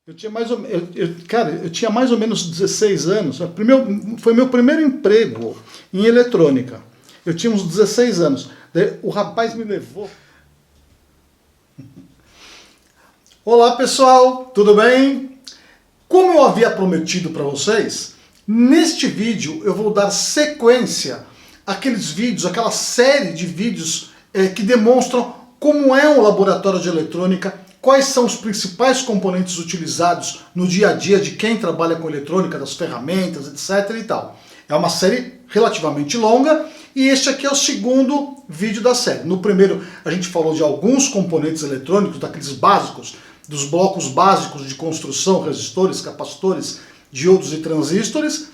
Eu tinha mais ou, cara, eu tinha mais ou menos 16 anos. Foi meu primeiro emprego em eletrônica. Eu tinha uns 16 anos. Daí, o rapaz me levou. Olá pessoal, tudo bem? Como eu havia prometido para vocês, neste vídeo eu vou dar sequência àqueles vídeos, aquela série de vídeos que demonstram como é um laboratório de eletrônica, quais são os principais componentes utilizados no dia a dia de quem trabalha com eletrônica, das ferramentas, etc. e tal. É uma série relativamente longa e este aqui é o segundo vídeo da série. No primeiro a gente falou de alguns componentes eletrônicos, daqueles básicos, dos blocos básicos de construção, resistores, capacitores, diodos e transistores.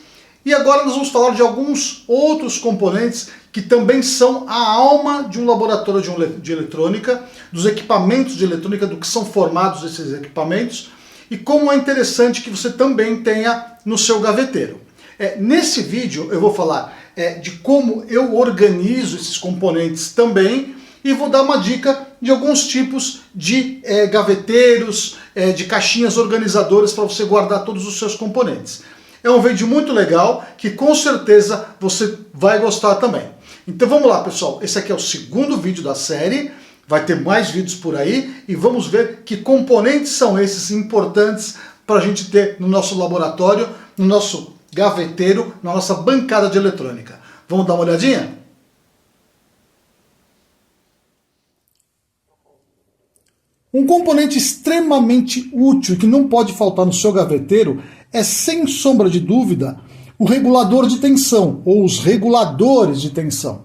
E agora nós vamos falar de alguns outros componentes que também são a alma de um laboratório de eletrônica, dos equipamentos de eletrônica, do que são formados esses equipamentos, e como é interessante que você também tenha no seu gaveteiro. Nesse vídeo eu vou falar de como eu organizo esses componentes também, e vou dar uma dica de alguns tipos de gaveteiros, de caixinhas organizadoras para você guardar todos os seus componentes. É um vídeo muito legal que com certeza você vai gostar também. Então vamos lá pessoal, esse aqui é o segundo vídeo da série, vai ter mais vídeos por aí e vamos ver que componentes são esses importantes para a gente ter no nosso laboratório, no nosso gaveteiro, na nossa bancada de eletrônica. Vamos dar uma olhadinha? Um componente extremamente útil que não pode faltar no seu gaveteiro é, sem sombra de dúvida, o regulador de tensão, ou os reguladores de tensão.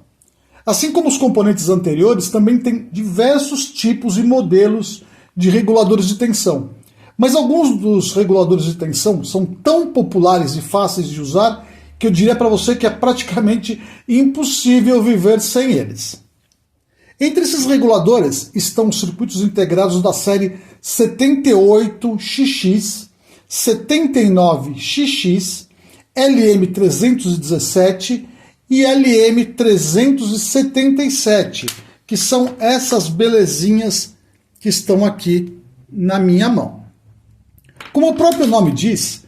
Assim como os componentes anteriores, também tem diversos tipos e modelos de reguladores de tensão. Mas alguns dos reguladores de tensão são tão populares e fáceis de usar que eu diria para você que é praticamente impossível viver sem eles. Entre esses reguladores estão os circuitos integrados da série 78XX, 79XX, LM317 e LM377, que são essas belezinhas que estão aqui na minha mão. Como o próprio nome diz,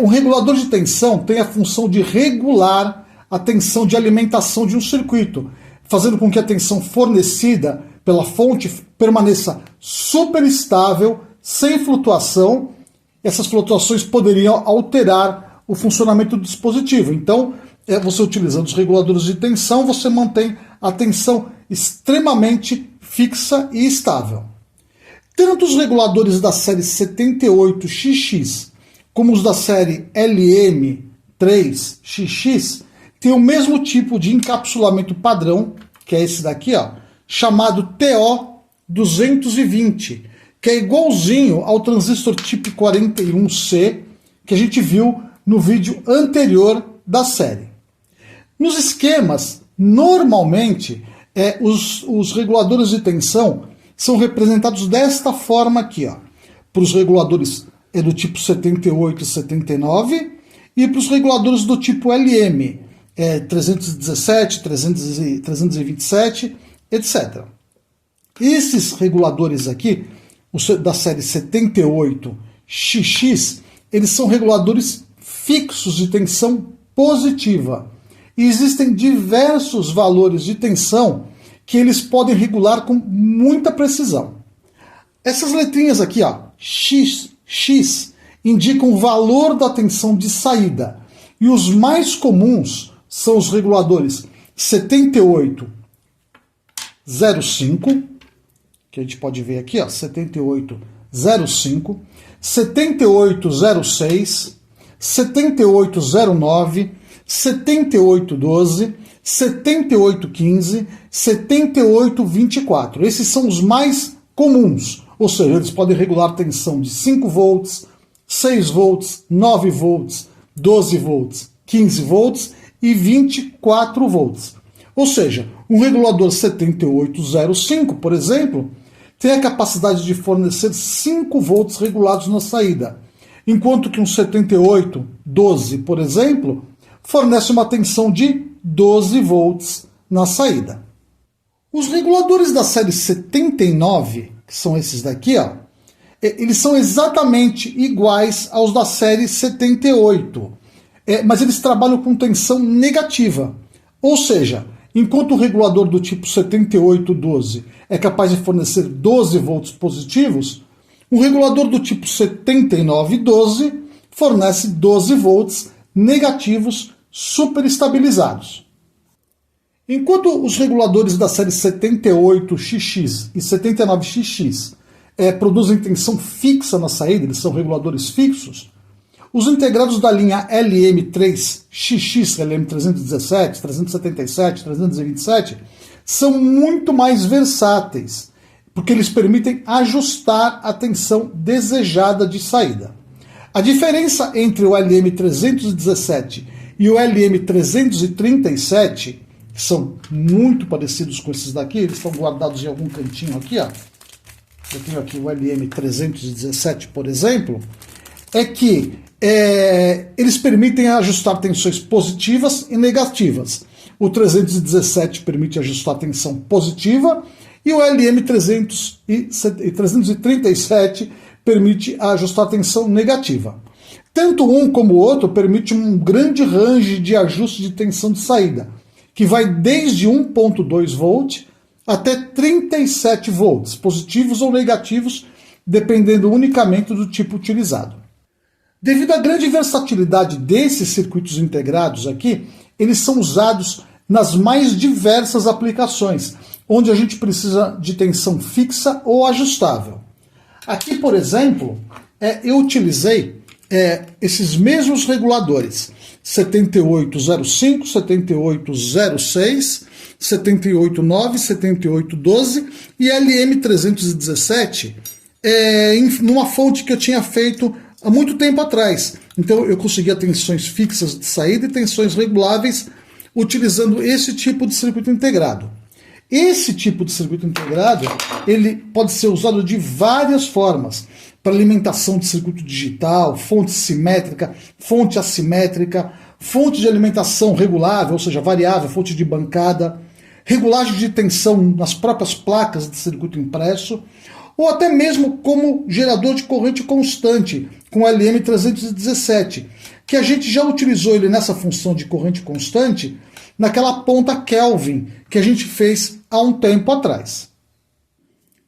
um regulador de tensão tem a função de regular a tensão de alimentação de um circuito, fazendo com que a tensão fornecida pela fonte permaneça super estável, sem flutuação. Essas flutuações poderiam alterar o funcionamento do dispositivo. Então, você utilizando os reguladores de tensão, você mantém a tensão extremamente fixa e estável. Tanto os reguladores da série 78XX como os da série LM3XX têm o mesmo tipo de encapsulamento padrão, que é esse daqui, ó, chamado TO220, que é igualzinho ao transistor tipo 41C que a gente viu no vídeo anterior da série. Nos esquemas, normalmente, os reguladores de tensão são representados desta forma aqui, ó, para os reguladores do tipo 78 e 79 e para os reguladores do tipo LM, 317, 327, etc. Esses reguladores aqui, da série 78XX, eles são reguladores fixos de tensão positiva. E existem diversos valores de tensão que eles podem regular com muita precisão. Essas letrinhas aqui, ó, X, indicam o valor da tensão de saída. E os mais comuns são os reguladores 7805, que a gente pode ver aqui, ó, 7805, 7806, 7809, 7812, 7815, 7824. Esses são os mais comuns, ou seja, eles podem regular tensão de 5 volts, 6 volts, 9 volts, 12 volts, 15 volts e 24 volts. Ou seja, um regulador 7805, por exemplo, tem a capacidade de fornecer 5 volts regulados na saída, enquanto que um 7812, por exemplo, fornece uma tensão de 12 volts na saída. Os reguladores da série 79, que são esses daqui, ó, eles são exatamente iguais aos da série 78, mas eles trabalham com tensão negativa. Ou seja, enquanto o regulador do tipo 7812 é capaz de fornecer 12 volts positivos, o regulador do tipo 7912 fornece 12 volts negativos superestabilizados. Enquanto os reguladores da série 78XX e 79XX produzem tensão fixa na saída, eles são reguladores fixos, os integrados da linha LM3XX, LM317, 377, 327, são muito mais versáteis, porque eles permitem ajustar a tensão desejada de saída. A diferença entre o LM317 e o LM337, que são muito parecidos com esses daqui, eles estão guardados em algum cantinho aqui, ó. Eu tenho aqui o LM317, por exemplo, é que eles permitem ajustar tensões positivas e negativas. O 317 permite ajustar a tensão positiva e o LM337 permite ajustar a tensão negativa. Tanto um como o outro permite um grande range de ajuste de tensão de saída, que vai desde 1.2 volt até 37 volts, positivos ou negativos, dependendo unicamente do tipo utilizado. Devido à grande versatilidade desses circuitos integrados aqui, eles são usados nas mais diversas aplicações, onde a gente precisa de tensão fixa ou ajustável. Aqui, por exemplo, eu utilizei esses mesmos reguladores, 7805, 7806, 789, 7812 e LM317, numa fonte que eu tinha feito há muito tempo atrás. Então eu conseguia tensões fixas de saída e tensões reguláveis utilizando esse tipo de circuito integrado. Esse tipo de circuito integrado ele pode ser usado de várias formas, para alimentação de circuito digital, fonte simétrica, fonte assimétrica, fonte de alimentação regulável, ou seja, variável, fonte de bancada, regulagem de tensão nas próprias placas de circuito impresso, ou até mesmo como gerador de corrente constante, com o LM317, que a gente já utilizou ele nessa função de corrente constante, naquela ponta Kelvin que a gente fez há um tempo atrás.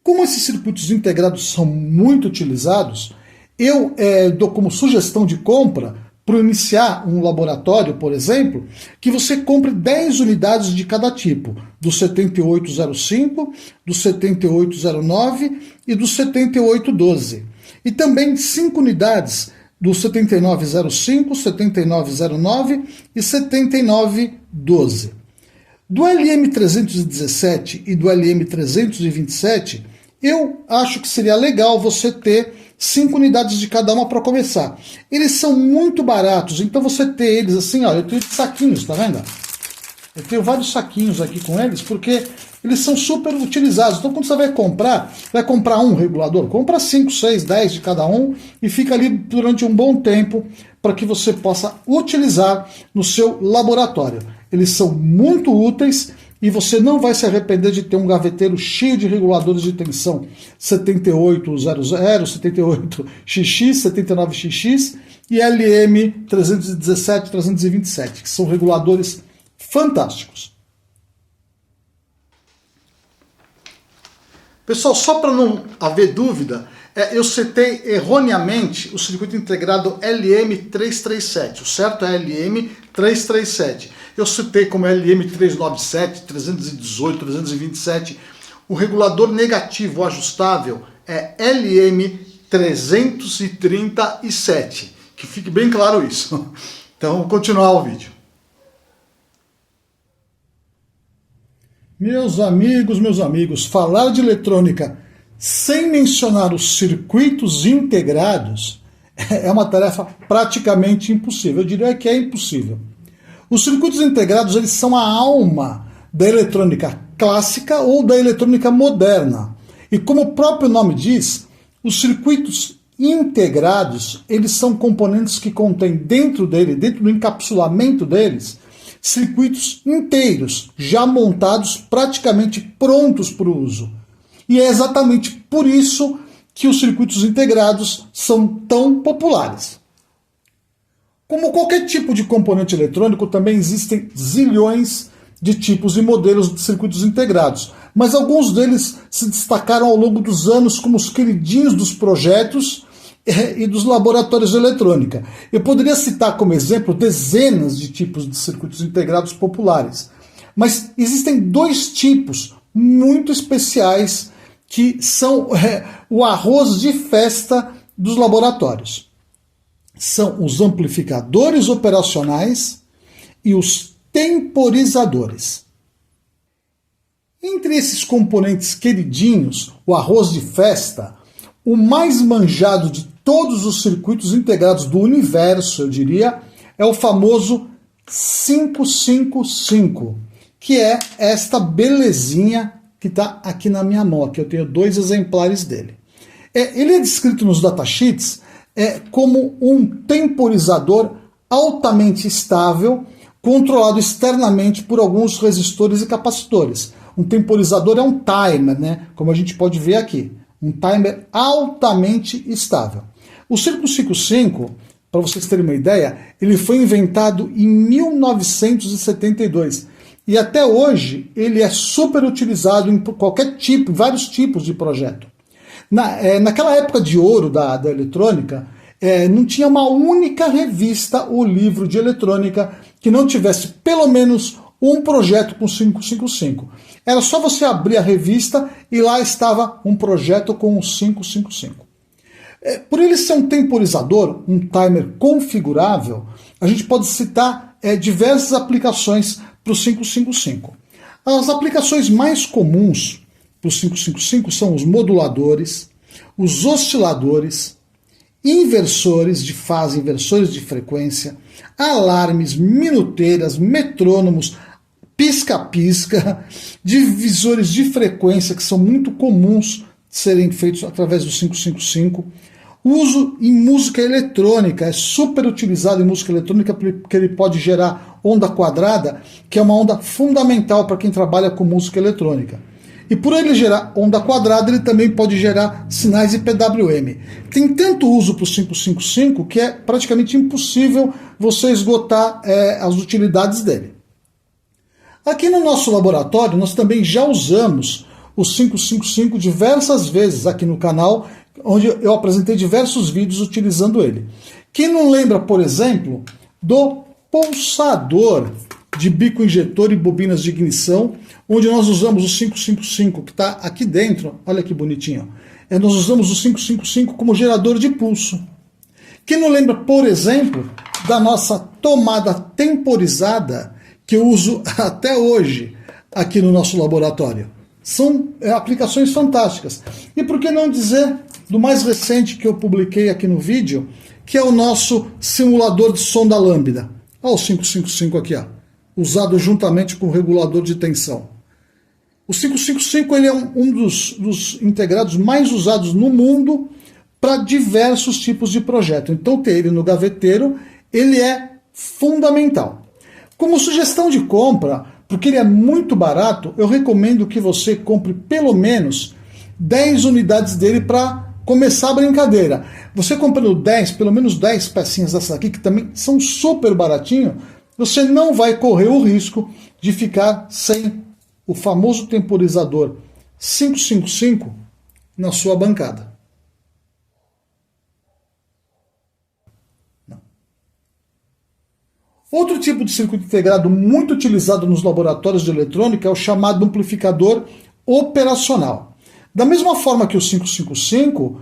Como esses circuitos integrados são muito utilizados, eu dou como sugestão de compra, para iniciar um laboratório, por exemplo, que você compre 10 unidades de cada tipo, do 7805, do 7809 e do 7812. E também 5 unidades do 7905, 7909 e 7912. Do LM317 e do LM327, eu acho que seria legal você ter 5 unidades de cada uma para começar. Eles são muito baratos, então você ter eles assim, ó, eu tenho saquinhos, tá vendo? Eu tenho vários saquinhos aqui com eles, porque eles são super utilizados. Então quando você vai comprar um regulador, compra 5, 6, 10 de cada um e fica ali durante um bom tempo para que você possa utilizar no seu laboratório. Eles são muito úteis e você não vai se arrepender de ter um gaveteiro cheio de reguladores de tensão 7800, 78XX, 79XX e LM317, 327, que são reguladores fantásticos. Pessoal, só para não haver dúvida, eu citei erroneamente o circuito integrado LM337. O certo é LM337. Eu citei como LM397, 318, 327. O regulador negativo ajustável é LM337. Que fique bem claro isso. Então, vamos continuar o vídeo. Meus amigos, falar de eletrônica sem mencionar os circuitos integrados é uma tarefa praticamente impossível. Eu diria que é impossível. Os circuitos integrados eles são a alma da eletrônica clássica ou da eletrônica moderna. E como o próprio nome diz, os circuitos integrados eles são componentes que contêm dentro do encapsulamento deles, circuitos inteiros, já montados, praticamente prontos para o uso. E é exatamente por isso que os circuitos integrados são tão populares. Como qualquer tipo de componente eletrônico, também existem zilhões de tipos e modelos de circuitos integrados, mas alguns deles se destacaram ao longo dos anos como os queridinhos dos projetos e dos laboratórios de eletrônica. Eu poderia citar como exemplo dezenas de tipos de circuitos integrados populares, mas existem dois tipos muito especiais que são o arroz de festa dos laboratórios. São os amplificadores operacionais e os temporizadores. Entre esses componentes queridinhos, o arroz de festa, o mais manjado de todos os circuitos integrados do universo, eu diria, é o famoso 555, que é esta belezinha que está aqui na minha mão, que eu tenho 2 exemplares dele. Ele é descrito nos datasheets como um temporizador altamente estável, controlado externamente por alguns resistores e capacitores. Um temporizador é um timer, né? Como a gente pode ver aqui. Um timer altamente estável. O 555, para vocês terem uma ideia, ele foi inventado em 1972. E até hoje ele é super utilizado em qualquer tipo, vários tipos de projeto. Naquela época de ouro da eletrônica, não tinha uma única revista ou livro de eletrônica que não tivesse pelo menos um projeto com 555. Era só você abrir a revista e lá estava um projeto com o 555. Por ele ser um temporizador, um timer configurável, a gente pode citar diversas aplicações para o 555. As aplicações mais comuns para o 555 são os moduladores, os osciladores, inversores de fase, inversores de frequência, alarmes, minuteiras, metrônomos, pisca-pisca, divisores de frequência que são muito comuns de serem feitos através do 555. O uso em música eletrônica é super utilizado em música eletrônica porque ele pode gerar onda quadrada, que é uma onda fundamental para quem trabalha com música eletrônica. E por ele gerar onda quadrada, ele também pode gerar sinais de PWM. Tem tanto uso para o 555 que é praticamente impossível você esgotar as utilidades dele. Aqui no nosso laboratório, nós também já usamos o 555 diversas vezes aqui no canal, onde eu apresentei diversos vídeos utilizando ele. Quem não lembra, por exemplo, do pulsador de bico injetor e bobinas de ignição, onde nós usamos o 555, que está aqui dentro, olha que bonitinho. Nós usamos o 555 como gerador de pulso. Quem não lembra, por exemplo, da nossa tomada temporizada, que eu uso até hoje aqui no nosso laboratório. São aplicações fantásticas. E por que não dizer do mais recente que eu publiquei aqui no vídeo, que é o nosso simulador de som da lambda. Olha o 555 aqui, ó, usado juntamente com o regulador de tensão. O 555 ele é um dos integrados mais usados no mundo para diversos tipos de projeto. Então ter ele no gaveteiro, ele é fundamental. Como sugestão de compra, porque ele é muito barato, eu recomendo que você compre pelo menos 10 unidades dele para começar a brincadeira. Você comprando 10, pelo menos 10 pecinhas dessas aqui, que também são super baratinho, você não vai correr o risco de ficar sem o famoso temporizador 555 na sua bancada. Não. Outro tipo de circuito integrado muito utilizado nos laboratórios de eletrônica é o chamado amplificador operacional. Da mesma forma que o 555,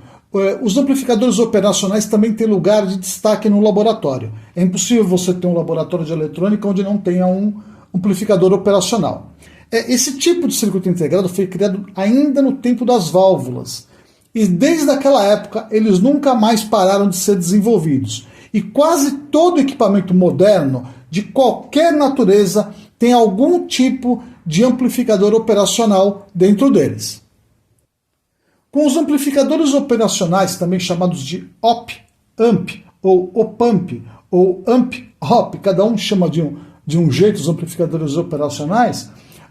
os amplificadores operacionais também têm lugar de destaque no laboratório. É impossível você ter um laboratório de eletrônica onde não tenha um amplificador operacional. Esse tipo de circuito integrado foi criado ainda no tempo das válvulas. E desde aquela época eles nunca mais pararam de ser desenvolvidos. E quase todo equipamento moderno, de qualquer natureza, tem algum tipo de amplificador operacional dentro deles. Com os amplificadores operacionais, também chamados de op-amp, ou op-amp, ou amp-op, cada um chama de um jeito os amplificadores operacionais,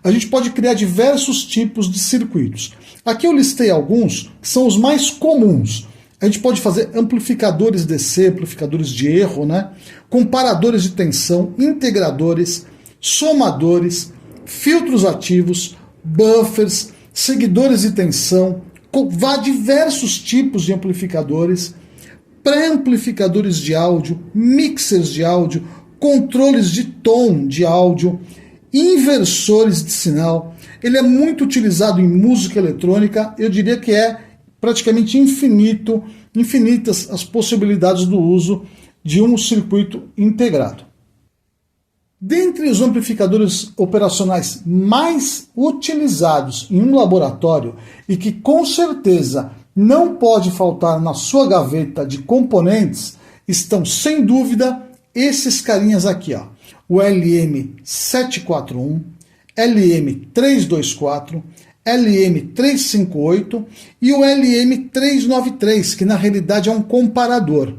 a gente pode criar diversos tipos de circuitos. Aqui eu listei alguns que são os mais comuns. A gente pode fazer amplificadores DC, amplificadores de erro, né? Comparadores de tensão, integradores, somadores, filtros ativos, buffers, seguidores de tensão, diversos tipos de amplificadores, pré-amplificadores de áudio, mixers de áudio, controles de tom de áudio, inversores de sinal. Ele é muito utilizado em música eletrônica, eu diria que é praticamente infinitas as possibilidades do uso de um circuito integrado. Dentre os amplificadores operacionais mais utilizados em um laboratório e que com certeza não pode faltar na sua gaveta de componentes, estão sem dúvida esses carinhas aqui, ó. O LM741, LM324, LM358 e o LM393, que na realidade é um comparador.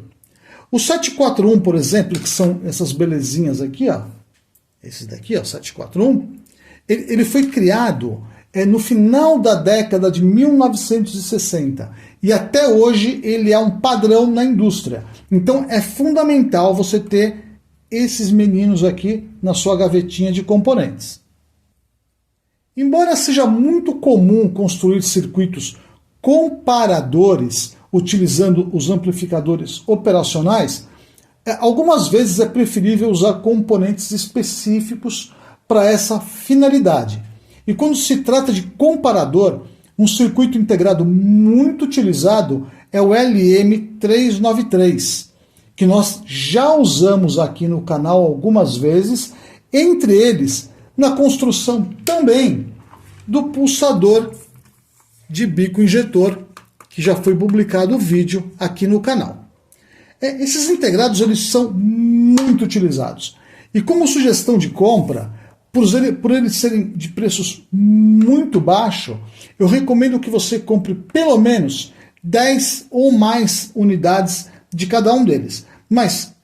O 741, por exemplo, que são essas belezinhas aqui, ó, esse daqui, ó, 741, ele foi criado no final da década de 1960 e até hoje ele é um padrão na indústria. Então é fundamental você ter esses meninos aqui na sua gavetinha de componentes. Embora seja muito comum construir circuitos comparadores utilizando os amplificadores operacionais, algumas vezes é preferível usar componentes específicos para essa finalidade. E quando se trata de comparador, um circuito integrado muito utilizado é o LM393, que nós já usamos aqui no canal algumas vezes, entre eles na construção também do pulsador de bico injetor, que já foi publicado o vídeo aqui no canal. Esses integrados eles são muito utilizados. E como sugestão de compra, por eles serem de preços muito baixos, eu recomendo que você compre pelo menos 10 ou mais unidades de cada um deles. Mas,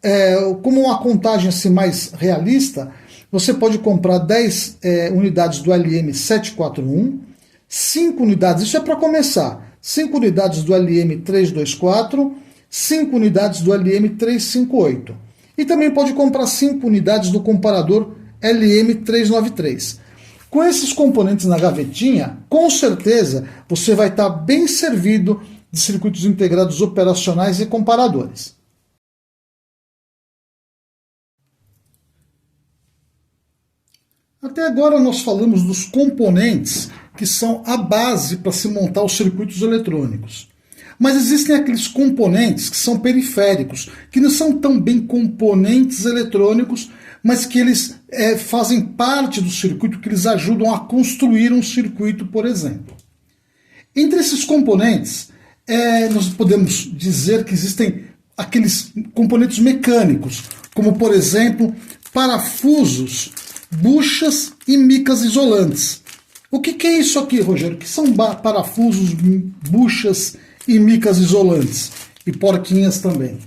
como uma contagem assim mais realista, você pode comprar 10 unidades do LM741, 5 unidades, isso é para começar, 5 unidades do LM324, 5 unidades do LM358. E também pode comprar 5 unidades do comparador LM393. Com esses componentes na gavetinha, com certeza você vai estar bem servido de circuitos integrados operacionais e comparadores. Até agora nós falamos dos componentes que são a base para se montar os circuitos eletrônicos. Mas existem aqueles componentes que são periféricos, que não são tão bem componentes eletrônicos, mas que eles fazem parte do circuito, que eles ajudam a construir um circuito, por exemplo. Entre esses componentes, nós podemos dizer que existem aqueles componentes mecânicos, como por exemplo, parafusos, buchas e micas isolantes. O que é isso aqui, Rogério? O que são parafusos, buchas e micas isolantes? E porquinhas também.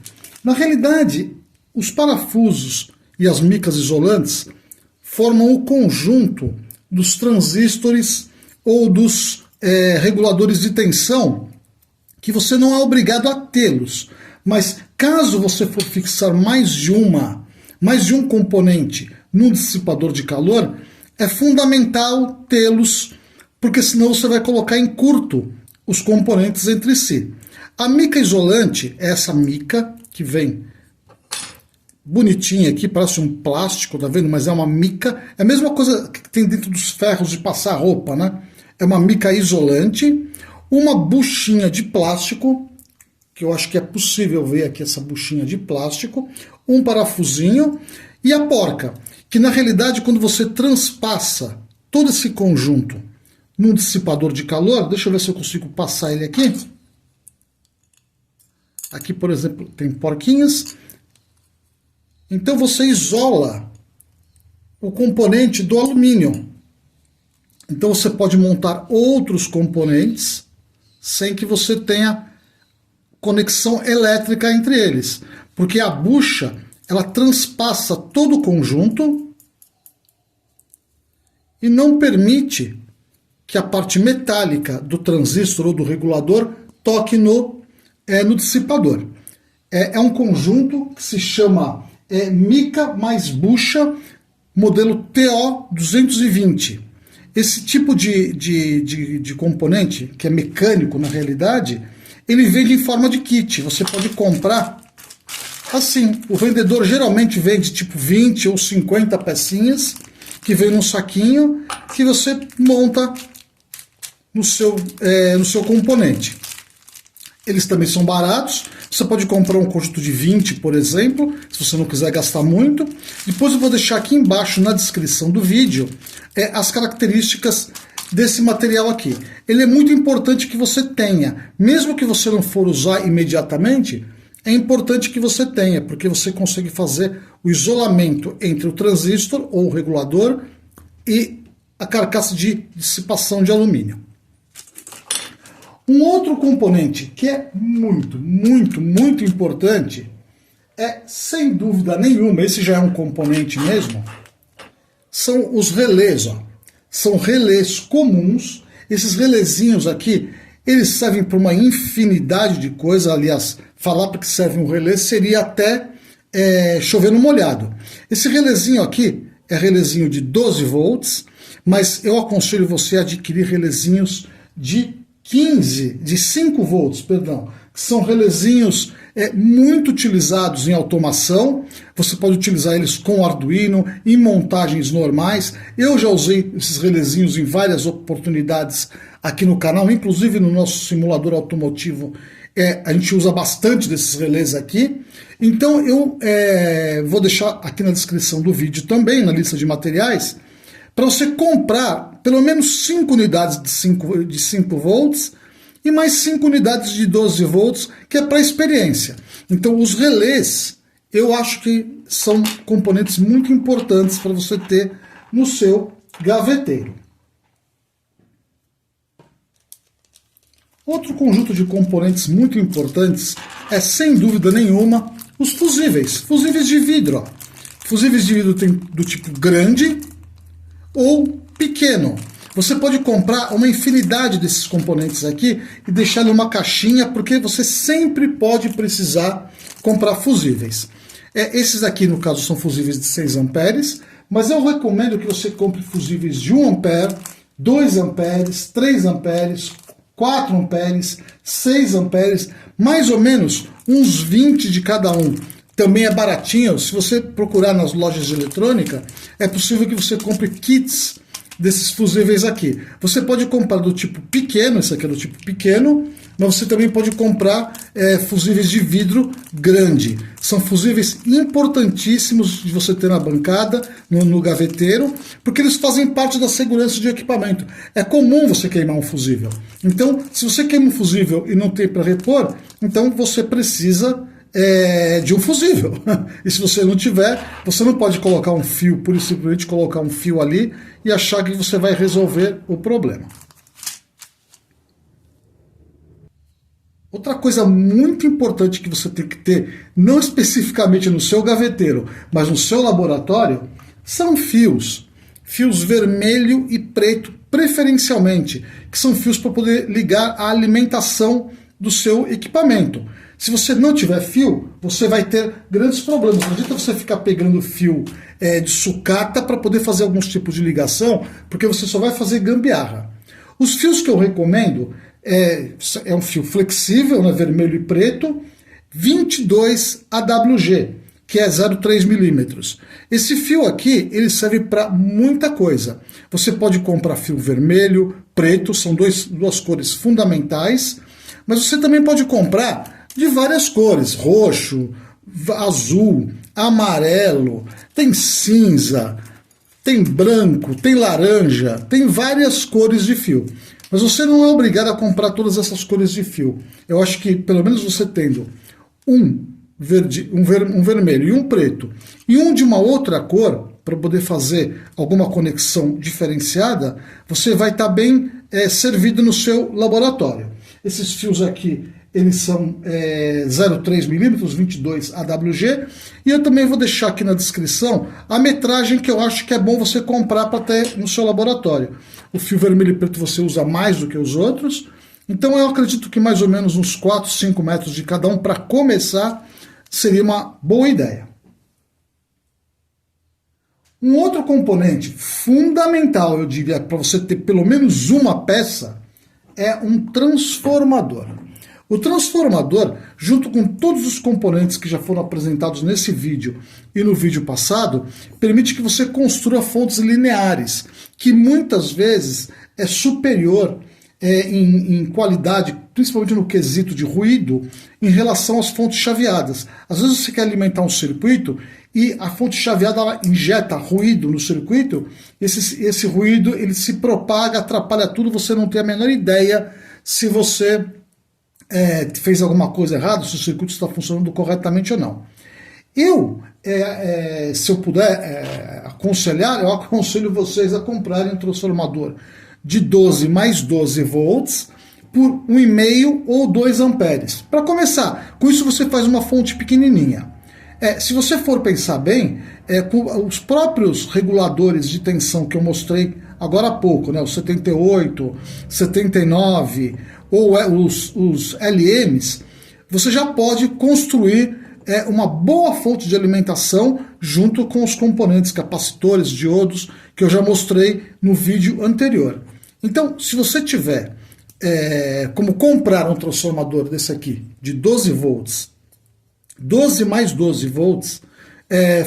Na realidade, os parafusos e as micas isolantes formam o conjunto dos transistores ou dos reguladores de tensão, que você não é obrigado a tê-los. Mas caso você for fixar mais de um componente no dissipador de calor, é fundamental tê-los, porque senão você vai colocar em curto os componentes entre si. A mica isolante é essa mica que vem bonitinha aqui, parece um plástico, tá vendo? Mas é uma mica, é a mesma coisa que tem dentro dos ferros de passar roupa, né? É uma mica isolante, uma buchinha de plástico, que eu acho que é possível ver aqui essa buchinha de plástico, um parafusinho e a porca, que na realidade quando você transpassa todo esse conjunto num dissipador de calor, deixa eu ver se eu consigo passar ele aqui. Aqui, por exemplo, tem porquinhas. Então você isola o componente do alumínio. Então você pode montar outros componentes sem que você tenha conexão elétrica entre eles, porque a bucha ela transpassa todo o conjunto e não permite que a parte metálica do transistor ou do regulador toque no dissipador. É um conjunto que se chama mica mais bucha modelo TO220. Esse tipo de componente, que é mecânico na realidade, ele vende em forma de kit. Você pode comprar assim. O vendedor geralmente vende tipo 20 ou 50 pecinhas, que vem num saquinho, que você monta no seu componente. Eles também são baratos. Você pode comprar um conjunto de 20, por exemplo, se você não quiser gastar muito. Depois eu vou deixar aqui embaixo na descrição do vídeo as características desse material aqui. Ele é muito importante que você tenha, mesmo que você não for usar imediatamente, é importante que você tenha, porque você consegue fazer o isolamento entre o transistor ou o regulador e a carcaça de dissipação de alumínio. Um outro componente que é muito, muito, muito importante sem dúvida nenhuma, esse já é um componente mesmo, são os relés. São relés comuns. Esses relézinhos aqui, eles servem para uma infinidade de coisas. Aliás, falar para que serve um relé seria até chover no molhado. Esse relézinho aqui é relézinho de 12 volts, mas eu aconselho você a adquirir relézinhos de 5 volts, perdão, que são relézinhos muito utilizados em automação. Você pode utilizar eles com Arduino, em montagens normais. Eu já usei esses relézinhos em várias oportunidades aqui no canal, inclusive no nosso simulador automotivo, a gente usa bastante desses relés aqui. Então eu vou deixar aqui na descrição do vídeo também, na lista de materiais, para você comprar pelo menos 5 unidades de 5 volts e mais 5 unidades de 12 volts, que é para experiência. Então os relés, eu acho que são componentes muito importantes para você ter no seu gaveteiro. Outro conjunto de componentes muito importantes é, sem dúvida nenhuma, os fusíveis. Fusíveis de vidro. Fusíveis de vidro tem do tipo grande ou pequeno. Você pode comprar uma infinidade desses componentes aqui e deixar em uma caixinha, porque você sempre pode precisar comprar fusíveis. Esses aqui, no caso, são fusíveis de 6 amperes, mas eu recomendo que você compre fusíveis de 1 ampere, 2 amperes, 3 amperes, 4 amperes, 6 amperes, mais ou menos uns 20 de cada um. Também é baratinho. Se você procurar nas lojas de eletrônica, é possível que você compre kits desses fusíveis aqui. Você pode comprar do tipo pequeno, esse aqui é do tipo pequeno, mas você também pode comprar fusíveis de vidro grande. São fusíveis importantíssimos de você ter na bancada, no gaveteiro, porque eles fazem parte da segurança de equipamento. É comum você queimar um fusível. Então, se você queima um fusível e não tem para repor, então você precisa de um fusível. E se você não tiver, você não pode colocar um fio, pura e simplesmente colocar um fio ali e achar que você vai resolver o problema. Outra coisa muito importante que você tem que ter, não especificamente no seu gaveteiro, mas no seu laboratório, são fios. Fios vermelho e preto, preferencialmente, que são fios para poder ligar a alimentação do seu equipamento. Se você não tiver fio, você vai ter grandes problemas. Não adianta você ficar pegando fio de sucata para poder fazer alguns tipos de ligação, porque você só vai fazer gambiarra. Os fios que eu recomendo é um fio flexível, né, vermelho e preto, 22 AWG, que é 0,3 milímetros. Esse fio aqui, ele serve para muita coisa. Você pode comprar fio vermelho, preto, são duas cores fundamentais, mas você também pode comprar de várias cores, roxo, azul, amarelo, tem cinza, tem branco, tem laranja, tem várias cores de fio. Mas você não é obrigado a comprar todas essas cores de fio. Eu acho que pelo menos você tendo um vermelho e um preto e um de uma outra cor, para poder fazer alguma conexão diferenciada, você vai estar bem servido no seu laboratório. Esses fios aqui, eles são 0,3 milímetros, 22 AWG, e eu também vou deixar aqui na descrição a metragem que eu acho que é bom você comprar para ter no seu laboratório. O fio vermelho e preto você usa mais do que os outros, então eu acredito que mais ou menos uns 4, 5 metros de cada um para começar seria uma boa ideia. Um outro componente fundamental, eu diria, para você ter pelo menos uma peça, é um transformador. O transformador, junto com todos os componentes que já foram apresentados nesse vídeo e no vídeo passado, permite que você construa fontes lineares, que muitas vezes é superior em qualidade, principalmente no quesito de ruído, em relação às fontes chaveadas. Às vezes você quer alimentar um circuito e a fonte chaveada ela injeta ruído no circuito, esse ruído ele se propaga, atrapalha tudo, você não tem a menor ideia se você fez alguma coisa errada, se o circuito está funcionando corretamente ou não. Se eu puder aconselhar, eu aconselho vocês a comprarem um transformador de 12 mais 12 volts por 1,5 ou 2 amperes. Para começar, com isso você faz uma fonte pequenininha. Se você for pensar bem, com os próprios reguladores de tensão que eu mostrei agora há pouco, né, os 78, 79 ou os LMs, você já pode construir uma boa fonte de alimentação junto com os componentes capacitores, diodos, que eu já mostrei no vídeo anterior. Então, se você tiver como comprar um transformador desse aqui, de 12 volts, 12 mais 12 volts,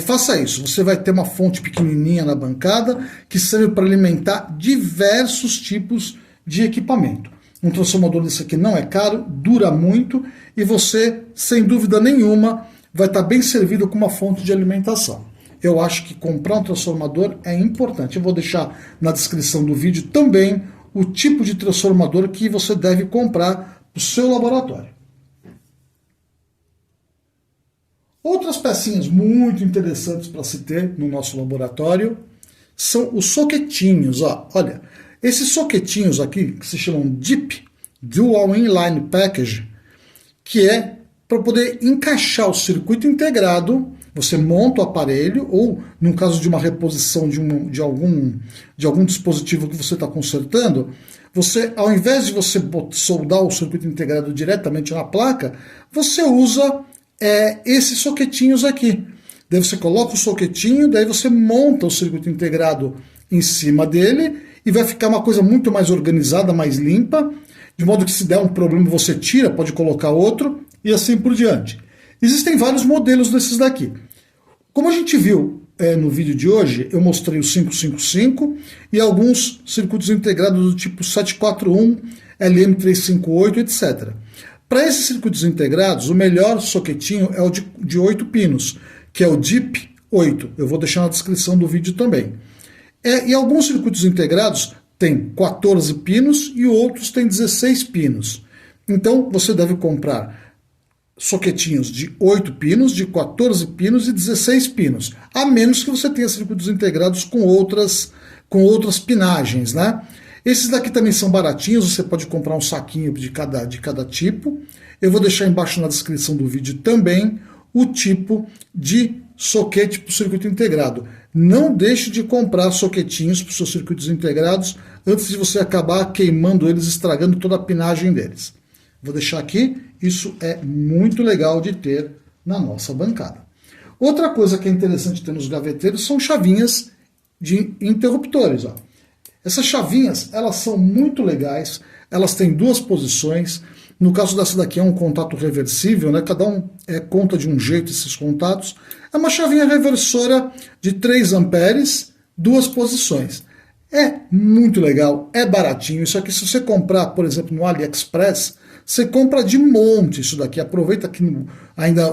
faça isso. Você vai ter uma fonte pequenininha na bancada que serve para alimentar diversos tipos de equipamento. Um transformador desse aqui não é caro, dura muito e você, sem dúvida nenhuma, vai estar bem servido com uma fonte de alimentação. Eu acho que comprar um transformador é importante. Eu vou deixar na descrição do vídeo também o tipo de transformador que você deve comprar para o seu laboratório. Outras pecinhas muito interessantes para se ter no nosso laboratório são os soquetinhos. Olha, esses soquetinhos aqui, que se chamam DIP, Dual Inline Package, que é para poder encaixar o circuito integrado, você monta o aparelho, ou no caso de uma reposição de algum dispositivo que você está consertando, você, ao invés de você soldar o circuito integrado diretamente na placa, você usa esses soquetinhos aqui. Daí você coloca o soquetinho, daí você monta o circuito integrado em cima dele e vai ficar uma coisa muito mais organizada, mais limpa, de modo que se der um problema você tira, pode colocar outro e assim por diante. Existem vários modelos desses daqui. Como a gente viu no vídeo de hoje, eu mostrei o 555 e alguns circuitos integrados do tipo 741, LM358, etc. Para esses circuitos integrados, o melhor soquetinho é o de 8 pinos, que é o DIP 8. Eu vou deixar na descrição do vídeo também. E alguns circuitos integrados têm 14 pinos e outros têm 16 pinos. Então você deve comprar soquetinhos de 8 pinos, de 14 pinos e 16 pinos, a menos que você tenha circuitos integrados com outras pinagens, né? Esses daqui também são baratinhos, você pode comprar um saquinho de cada tipo. Eu vou deixar embaixo na descrição do vídeo também o tipo de soquete para o circuito integrado. Não deixe de comprar soquetinhos para os seus circuitos integrados antes de você acabar queimando eles, estragando toda a pinagem deles. Vou deixar aqui, isso é muito legal de ter na nossa bancada. Outra coisa que é interessante ter nos gaveteiros são chavinhas de interruptores. Essas chavinhas, elas são muito legais, elas têm duas posições. No caso dessa daqui é um contato reversível, né? Cada um conta de um jeito esses contatos. É uma chavinha reversora de 3 amperes, duas posições. É muito legal, é baratinho. Isso aqui, se você comprar, por exemplo, no AliExpress, você compra de monte isso daqui. Aproveita que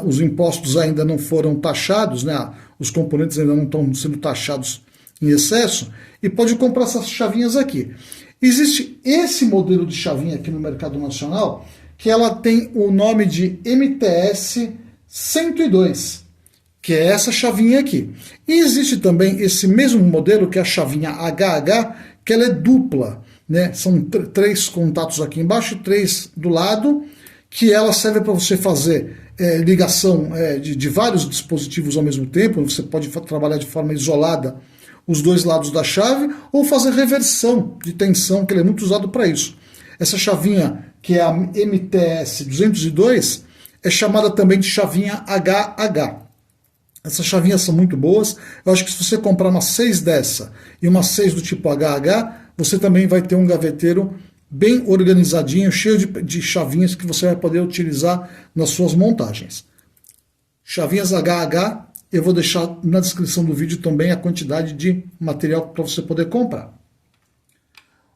os impostos ainda não foram taxados, né? Os componentes ainda não estão sendo taxados em excesso, e pode comprar essas chavinhas aqui. Existe esse modelo de chavinha aqui no mercado nacional, que ela tem o nome de MTS 102, que é essa chavinha aqui. E existe também esse mesmo modelo, que é a chavinha HH, que ela é dupla, né? São 3 contatos aqui embaixo e 3 do lado, que ela serve para você fazer ligação de vários dispositivos ao mesmo tempo. Você pode trabalhar de forma isolada os dois lados da chave, ou fazer reversão de tensão, que ele é muito usado para isso. Essa chavinha, que é a MTS 202, é chamada também de chavinha HH. Essas chavinhas são muito boas. Eu acho que se você comprar uma 6 dessa e uma 6 do tipo HH, você também vai ter um gaveteiro bem organizadinho, cheio de chavinhas que você vai poder utilizar nas suas montagens. Chavinhas HH, eu vou deixar na descrição do vídeo também a quantidade de material para você poder comprar.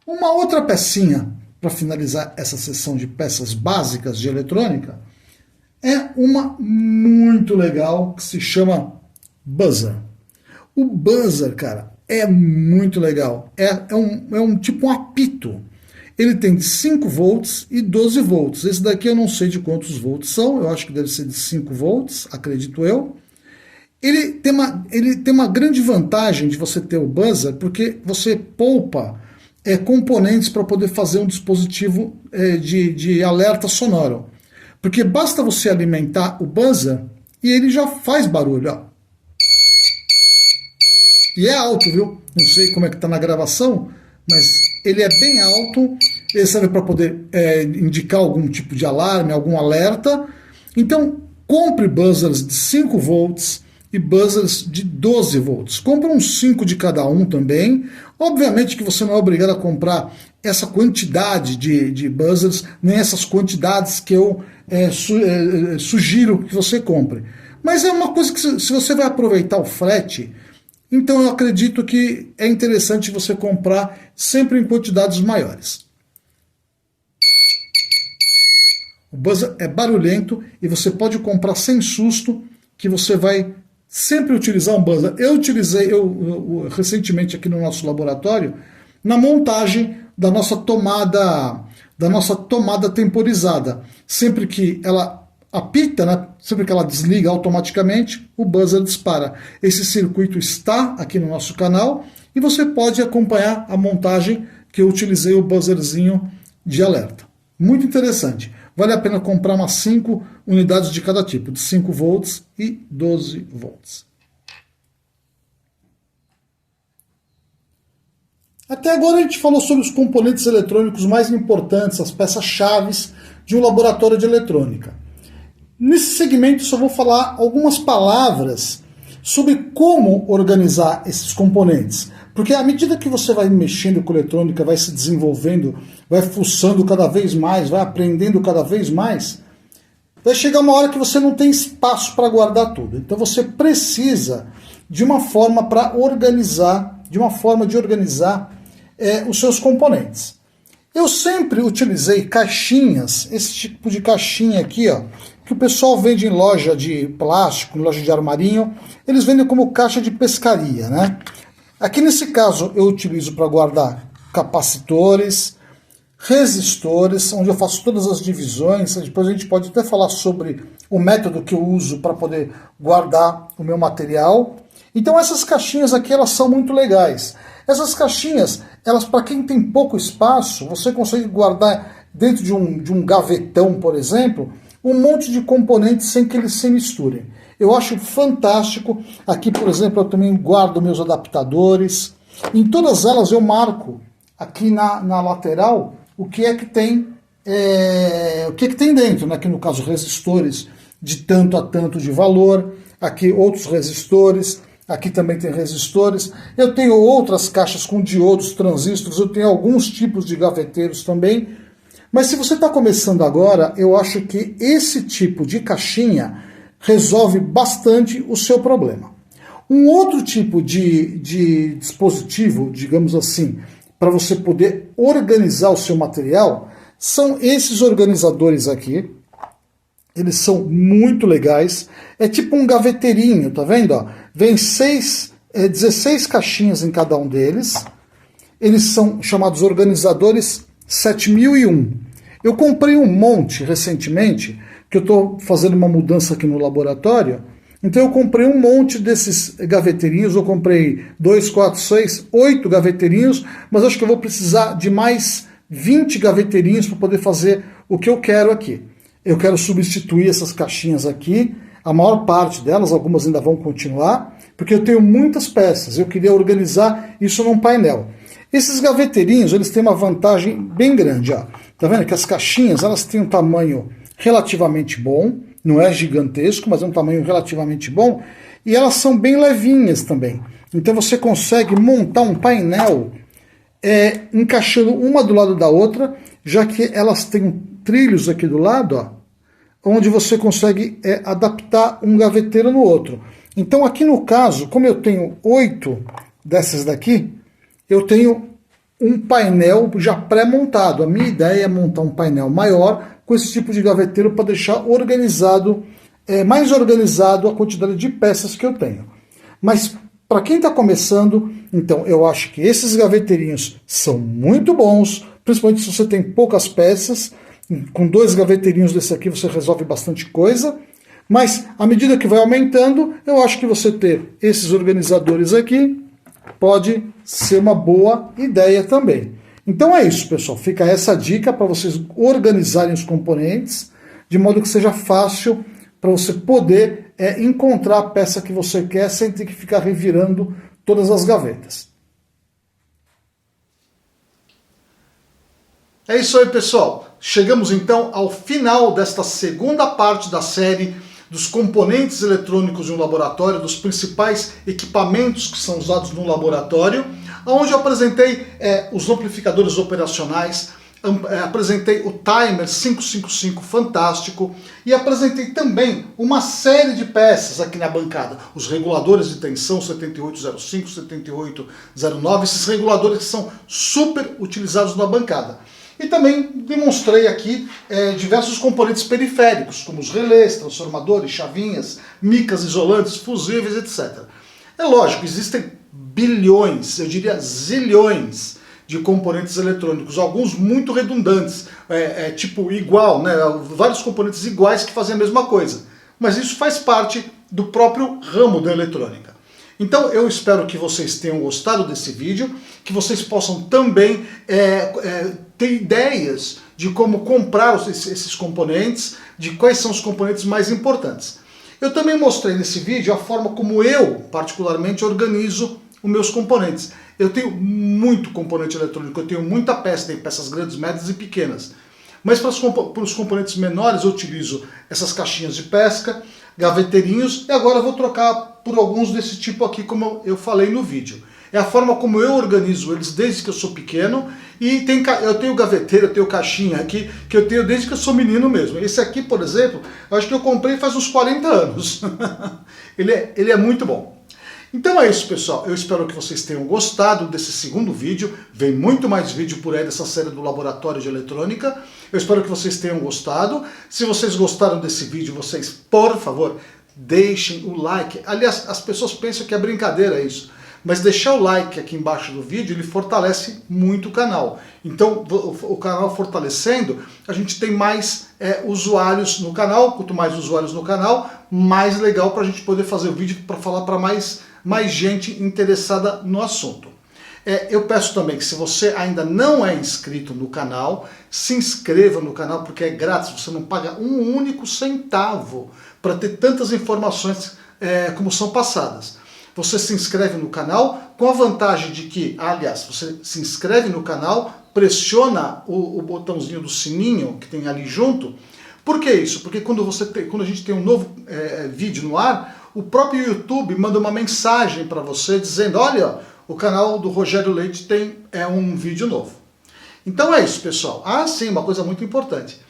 Uma outra pecinha para finalizar essa sessão de peças básicas de eletrônica é uma muito legal que se chama buzzer. O buzzer, cara, é muito legal. É um tipo um apito. Ele tem de 5 volts e 12 volts. Esse daqui eu não sei de quantos volts são, eu acho que deve ser de 5 volts, acredito eu. Ele tem uma grande vantagem de você ter o buzzer, porque você poupa componentes para poder fazer um dispositivo de alerta sonoro. Porque basta você alimentar o buzzer e ele já faz barulho. Ó. E é alto, viu? Não sei como é que está na gravação, mas ele é bem alto. Ele serve para poder indicar algum tipo de alarme, algum alerta. Então, compre buzzers de 5 volts e buzzers de 12 volts. Compre uns 5 de cada um também. Obviamente que você não é obrigado a comprar essa quantidade de buzzers, nem essas quantidades que eu sugiro que você compre. Mas é uma coisa que, se você vai aproveitar o frete, então eu acredito que é interessante você comprar sempre em quantidades maiores. O buzzer é barulhento e você pode comprar sem susto, que você vai sempre utilizar um buzzer. Eu utilizei recentemente aqui no nosso laboratório, na montagem da nossa tomada temporizada. Sempre que ela apita, né, sempre que ela desliga automaticamente, o buzzer dispara. Esse circuito está aqui no nosso canal e você pode acompanhar a montagem que eu utilizei o buzzerzinho de alerta. Muito interessante. Vale a pena comprar umas 5 unidades de cada tipo, de 5 volts e 12 volts. Até agora a gente falou sobre os componentes eletrônicos mais importantes, as peças-chaves de um laboratório de eletrônica. Nesse segmento só vou falar algumas palavras sobre como organizar esses componentes. Porque à medida que você vai mexendo com eletrônica, vai se desenvolvendo, vai fuçando cada vez mais, vai aprendendo cada vez mais, vai chegar uma hora que você não tem espaço para guardar tudo. Então você precisa de uma forma para organizar, os seus componentes. Eu sempre utilizei caixinhas, esse tipo de caixinha aqui, ó, que o pessoal vende em loja de plástico, em loja de armarinho, eles vendem como caixa de pescaria, né? Aqui nesse caso eu utilizo para guardar capacitores, resistores, onde eu faço todas as divisões. Depois a gente pode até falar sobre o método que eu uso para poder guardar o meu material. Então essas caixinhas aqui, elas são muito legais. Essas caixinhas, elas, para quem tem pouco espaço, você consegue guardar dentro de um gavetão, por exemplo, um monte de componentes sem que eles se misturem. Eu acho fantástico. Aqui, por exemplo, eu também guardo meus adaptadores. Em todas elas eu marco aqui na lateral o que é que tem, dentro, né? Aqui no caso resistores de tanto a tanto de valor, aqui outros resistores, aqui também tem resistores. Eu tenho outras caixas com diodos, transistores, eu tenho alguns tipos de gaveteiros também. Mas se você está começando agora, eu acho que esse tipo de caixinha resolve bastante o seu problema. Um outro tipo de dispositivo, digamos assim, para você poder organizar o seu material, são esses organizadores aqui. Eles são muito legais. É tipo um gaveteirinho, tá vendo? Ó? Vem 16 caixinhas em cada um deles. Eles são chamados organizadores 7001. Eu comprei um monte recentemente, que eu estou fazendo uma mudança aqui no laboratório. Então eu comprei um monte desses gaveteirinhos. Eu comprei 2, 4, 6, 8 gaveteirinhos, mas acho que eu vou precisar de mais 20 gaveteirinhos para poder fazer o que eu quero aqui. eu quero substituir essas caixinhas aqui, a maior parte delas, algumas ainda vão continuar, porque eu tenho muitas peças, eu queria organizar isso num painel. Esses gaveteirinhos, eles têm uma vantagem bem grande, ó. Tá vendo que as caixinhas, elas têm um tamanho relativamente bom, não é gigantesco, mas é um tamanho relativamente bom, e elas são bem levinhas também. Então você consegue montar um painel encaixando uma do lado da outra, já que elas têm trilhos aqui do lado, ó, onde você consegue adaptar um gaveteiro no outro. Então aqui no caso, como eu tenho 8 dessas daqui, eu tenho um painel já pré-montado. A minha ideia é montar um painel maior com esse tipo de gaveteiro para deixar organizado, mais organizado a quantidade de peças que eu tenho. Mas para quem está começando, então eu acho que esses gaveteirinhos são muito bons, principalmente se você tem poucas peças. Com 2 gaveteirinhos desse aqui você resolve bastante coisa. Mas à medida que vai aumentando, eu acho que você ter esses organizadores aqui pode ser uma boa ideia também. Então é isso, pessoal. Fica essa dica para vocês organizarem os componentes, de modo que seja fácil para você poder encontrar a peça que você quer sem ter que ficar revirando todas as gavetas. É isso aí, pessoal. Chegamos então ao final desta segunda parte da série dos componentes eletrônicos de um laboratório, dos principais equipamentos que são usados no laboratório, onde eu apresentei os amplificadores operacionais, apresentei o timer 555 fantástico e apresentei também uma série de peças aqui na bancada, os reguladores de tensão 7805, 7809, esses reguladores que são super utilizados na bancada. E também demonstrei aqui diversos componentes periféricos, como os relés, transformadores, chavinhas, micas isolantes, fusíveis, etc. É lógico, existem bilhões, eu diria zilhões, de componentes eletrônicos, alguns muito redundantes, tipo igual, né? Vários componentes iguais que fazem a mesma coisa. Mas isso faz parte do próprio ramo da eletrônica. Então eu espero que vocês tenham gostado desse vídeo, que vocês possam também ter ideias de como comprar esses componentes, de quais são os componentes mais importantes. Eu também mostrei nesse vídeo a forma como eu, particularmente, organizo os meus componentes. Eu tenho muito componente eletrônico, eu tenho muita peça, tem peças grandes, médias e pequenas. Mas para os componentes menores eu utilizo essas caixinhas de pesca, gaveteirinhos, e agora eu vou trocar por alguns desse tipo aqui, como eu falei no vídeo. É a forma como eu organizo eles desde que eu sou pequeno, e eu tenho gaveteiro, eu tenho caixinha aqui, que eu tenho desde que eu sou menino mesmo. Esse aqui, por exemplo, eu acho que eu comprei faz uns 40 anos. ele é muito bom. Então é isso, pessoal. Eu espero que vocês tenham gostado desse segundo vídeo. Vem muito mais vídeo por aí dessa série do Laboratório de Eletrônica. Eu espero que vocês tenham gostado. Se vocês gostaram desse vídeo, vocês, por favor, deixem o like. Aliás, as pessoas pensam que é brincadeira isso. Mas deixar o like aqui embaixo do vídeo, ele fortalece muito o canal. Então, o canal fortalecendo, a gente tem mais usuários no canal. Quanto mais usuários no canal, mais legal para a gente poder fazer o vídeo para falar para mais gente interessada no assunto. Eu peço também que se você ainda não é inscrito no canal, se inscreva no canal porque é grátis, você não paga um único centavo para ter tantas informações como são passadas. Você se inscreve no canal com a vantagem de que, aliás, você se inscreve no canal, pressiona o botãozinho do sininho que tem ali junto. Por que isso? Porque quando a gente tem um novo vídeo no ar, o próprio YouTube manda uma mensagem para você dizendo, olha, o canal do Rogério Leite tem um vídeo novo. Então é isso, pessoal. Ah, sim, uma coisa muito importante.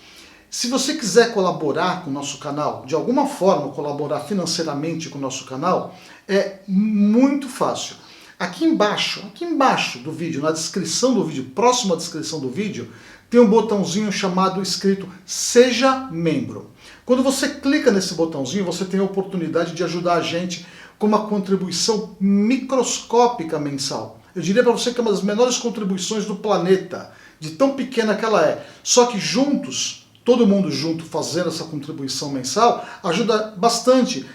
Se você quiser colaborar com o nosso canal, de alguma forma colaborar financeiramente com o nosso canal, é muito fácil. Aqui embaixo do vídeo, na descrição do vídeo, próximo à descrição do vídeo, tem um botãozinho chamado escrito Seja Membro. Quando você clica nesse botãozinho, você tem a oportunidade de ajudar a gente com uma contribuição microscópica mensal. Eu diria para você que é uma das menores contribuições do planeta, de tão pequena que ela é. Só que juntos, todo mundo junto fazendo essa contribuição mensal, ajuda bastante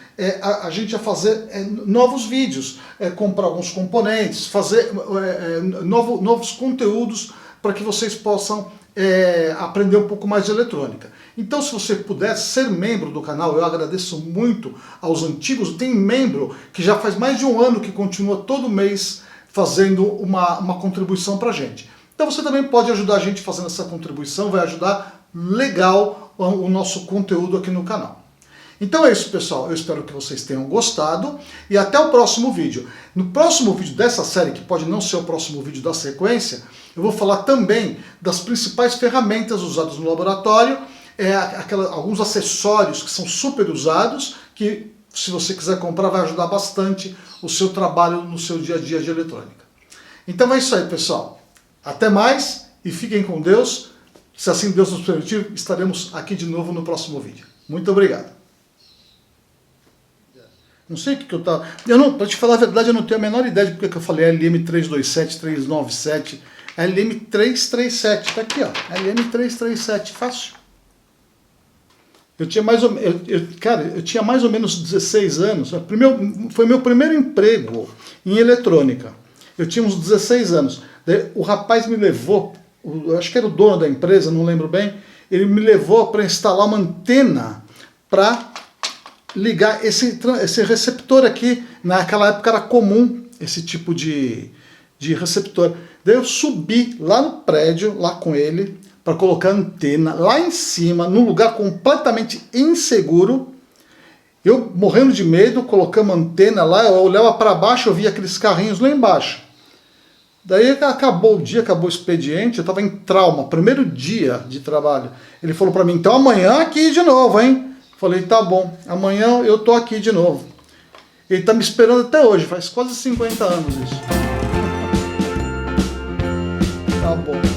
a gente a fazer novos vídeos, comprar alguns componentes, fazer novos conteúdos para que vocês possam aprender um pouco mais de eletrônica. Então, se você puder ser membro do canal, eu agradeço muito aos antigos. Tem membro que já faz mais de um ano que continua todo mês fazendo uma contribuição pra gente. Então você também pode ajudar a gente fazendo essa contribuição, vai ajudar legal o nosso conteúdo aqui no canal. Então é isso, pessoal. Eu espero que vocês tenham gostado e até o próximo vídeo. No próximo vídeo dessa série, que pode não ser o próximo vídeo da sequência, eu vou falar também das principais ferramentas usadas no laboratório, alguns acessórios que são super usados, que se você quiser comprar vai ajudar bastante o seu trabalho no seu dia a dia de eletrônica. Então é isso aí, pessoal. Até mais e fiquem com Deus. Se assim Deus nos permitir, estaremos aqui de novo no próximo vídeo. Muito obrigado. Não sei o que eu tava... Pra te falar a verdade, eu não tenho a menor ideia de porque que eu falei LM327, 397, LM337, tá aqui, ó, LM337, fácil. Eu tinha mais ou menos, cara, eu tinha mais ou menos 16 anos, foi meu primeiro emprego em eletrônica. Eu tinha uns 16 anos. Daí, o rapaz me levou, eu acho que era o dono da empresa, não lembro bem, ele me levou para instalar uma antena para ligar esse receptor aqui. Naquela época era comum esse tipo de receptor. Daí eu subi lá no prédio, lá com ele, para colocar a antena lá em cima, num lugar completamente inseguro. Eu morrendo de medo, colocamos a antena lá, eu olhava para baixo, eu via aqueles carrinhos lá embaixo. Daí acabou o dia, acabou o expediente, eu estava em trauma, primeiro dia de trabalho. Ele falou para mim, então amanhã aqui de novo, hein? Falei, tá bom, amanhã eu tô aqui de novo. Ele tá me esperando até hoje, faz quase 50 anos isso. Tá bom.